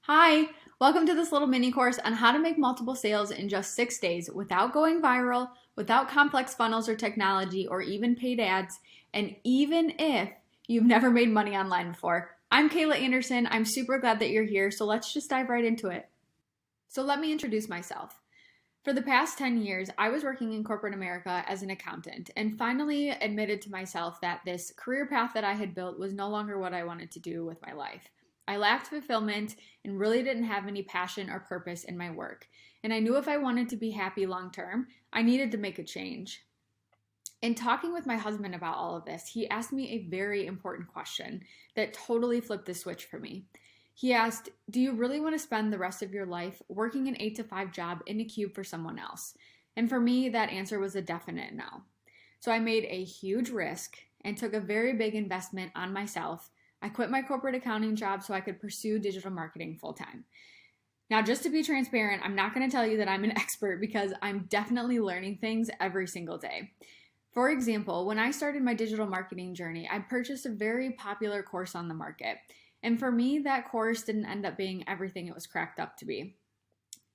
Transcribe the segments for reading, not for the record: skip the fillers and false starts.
Hi, welcome to this little mini course on how to make multiple sales in just 6 days without going viral, without complex funnels or technology, or even paid ads, and even if you've never made money online before. I'm Kayla Anderson. I'm super glad that you're here, so let's just dive right into it. So let me introduce myself. For the past 10 years, I was working in corporate America as an accountant and finally admitted to myself that this career path that I had built was no longer what I wanted to do with my life. I lacked fulfillment and really didn't have any passion or purpose in my work. And I knew if I wanted to be happy long term, I needed to make a change. In talking with my husband about all of this, he asked me a very important question that totally flipped the switch for me. He asked, "Do you really want to spend the rest of your life working an 8 to 5 job in a cube for someone else?" And for me, that answer was a definite no. So I made a huge risk and took a very big investment on myself. I quit my corporate accounting job so I could pursue digital marketing full time. Now, just to be transparent, I'm not going to tell you that I'm an expert because I'm definitely learning things every single day. For example, when I started my digital marketing journey, I purchased a very popular course on the market. And for me, that course didn't end up being everything it was cracked up to be.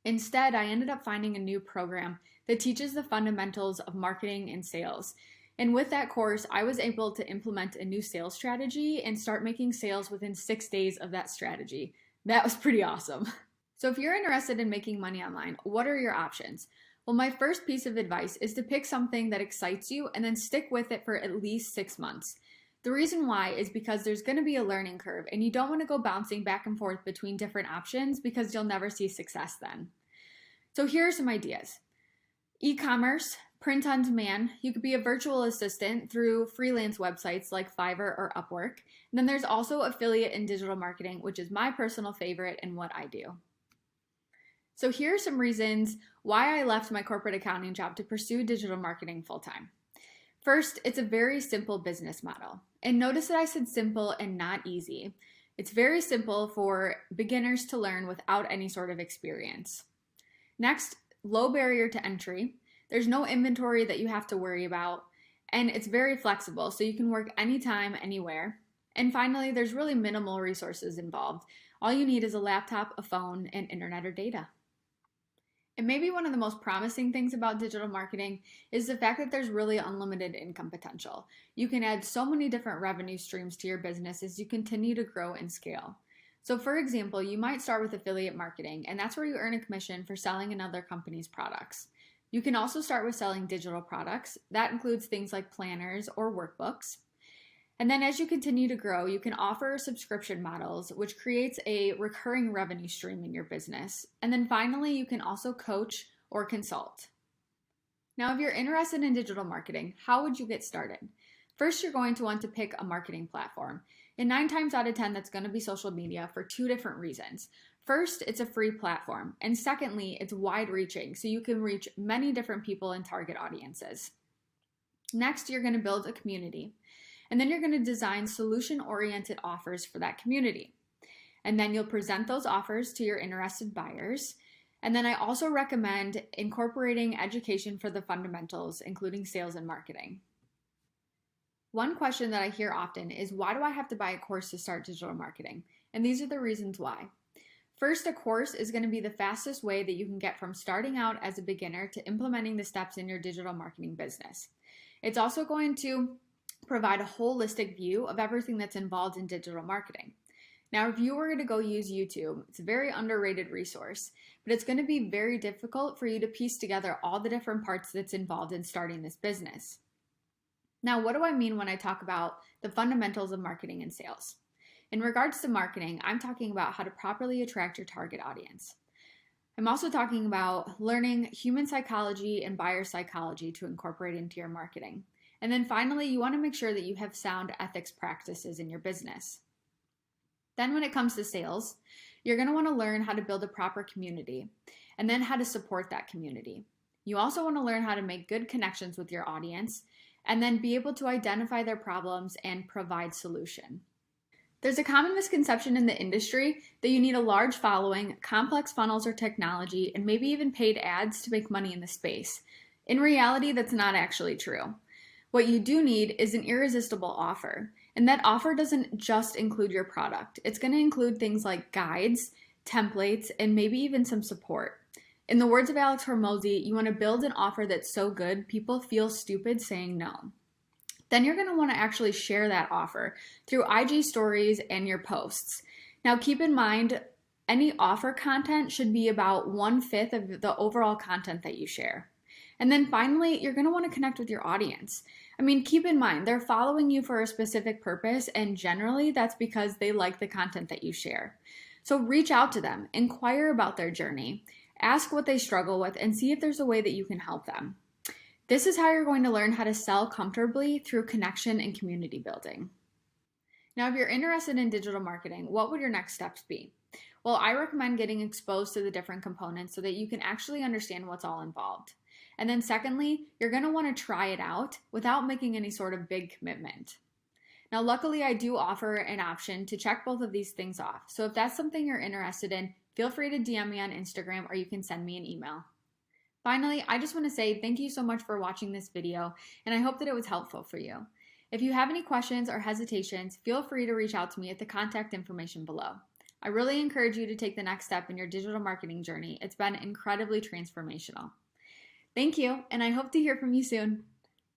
Instead, I ended up finding a new program that teaches the fundamentals of marketing and sales. And with that course, I was able to implement a new sales strategy and start making sales within 6 days of that strategy. That was pretty awesome. So if you're interested in making money online, what are your options? Well, my first piece of advice is to pick something that excites you and then stick with it for at least 6 months. The reason why is because there's going to be a learning curve and you don't want to go bouncing back and forth between different options because you'll never see success then. So here are some ideas. E-commerce, print on demand. You could be a virtual assistant through freelance websites like Fiverr or Upwork. And then there's also affiliate and digital marketing, which is my personal favorite and what I do. So here are some reasons why I left my corporate accounting job to pursue digital marketing full-time. First, it's a very simple business model. And notice that I said simple and not easy. It's very simple for beginners to learn without any sort of experience. Next, low barrier to entry. There's no inventory that you have to worry about, and it's very flexible, so you can work anytime, anywhere. And finally, there's really minimal resources involved. All you need is a laptop, a phone, and internet or data. And maybe one of the most promising things about digital marketing is the fact that there's really unlimited income potential. You can add so many different revenue streams to your business as you continue to grow and scale. So for example, you might start with affiliate marketing, and that's where you earn a commission for selling another company's products. You can also start with selling digital products. That includes things like planners or workbooks. And then as you continue to grow, you can offer subscription models, which creates a recurring revenue stream in your business. And then finally, you can also coach or consult. Now, if you're interested in digital marketing, how would you get started? First, you're going to want to pick a marketing platform. And 9 times out of 10, that's going to be social media for 2 different reasons. First, it's a free platform. And secondly, it's wide reaching, so you can reach many different people and target audiences. Next, you're going to build a community. And then you're going to design solution-oriented offers for that community. And then you'll present those offers to your interested buyers. And then I also recommend incorporating education for the fundamentals, including sales and marketing. One question that I hear often is, why do I have to buy a course to start digital marketing? And these are the reasons why. First, a course is going to be the fastest way that you can get from starting out as a beginner to implementing the steps in your digital marketing business. It's also going to provide a holistic view of everything that's involved in digital marketing. Now, if you were to go use YouTube, it's a very underrated resource, but it's going to be very difficult for you to piece together all the different parts that's involved in starting this business. Now, what do I mean when I talk about the fundamentals of marketing and sales? In regards to marketing, I'm talking about how to properly attract your target audience. I'm also talking about learning human psychology and buyer psychology to incorporate into your marketing. And then finally, you want to make sure that you have sound ethics practices in your business. Then when it comes to sales, you're going to want to learn how to build a proper community and then how to support that community. You also want to learn how to make good connections with your audience and then be able to identify their problems and provide solution. There's a common misconception in the industry that you need a large following, complex funnels or technology, and maybe even paid ads to make money in the space. In reality, that's not actually true. What you do need is an irresistible offer. And that offer doesn't just include your product. It's going to include things like guides, templates, and maybe even some support. In the words of Alex Hormozi, you want to build an offer that's so good people feel stupid saying no. Then you're going to want to actually share that offer through IG stories and your posts. Now, keep in mind, any offer content should be about 1/5 of the overall content that you share. And then finally, you're going to want to connect with your audience. I mean, keep in mind, they're following you for a specific purpose, and generally that's because they like the content that you share. So reach out to them, inquire about their journey, ask what they struggle with, and see if there's a way that you can help them. This is how you're going to learn how to sell comfortably through connection and community building. Now, if you're interested in digital marketing, what would your next steps be? Well, I recommend getting exposed to the different components so that you can actually understand what's all involved. And then secondly, you're going to want to try it out without making any sort of big commitment. Now, luckily, I do offer an option to check both of these things off. So if that's something you're interested in, feel free to DM me on Instagram or you can send me an email. Finally, I just want to say thank you so much for watching this video, and I hope that it was helpful for you. If you have any questions or hesitations, feel free to reach out to me at the contact information below. I really encourage you to take the next step in your digital marketing journey. It's been incredibly transformational. Thank you, and I hope to hear from you soon.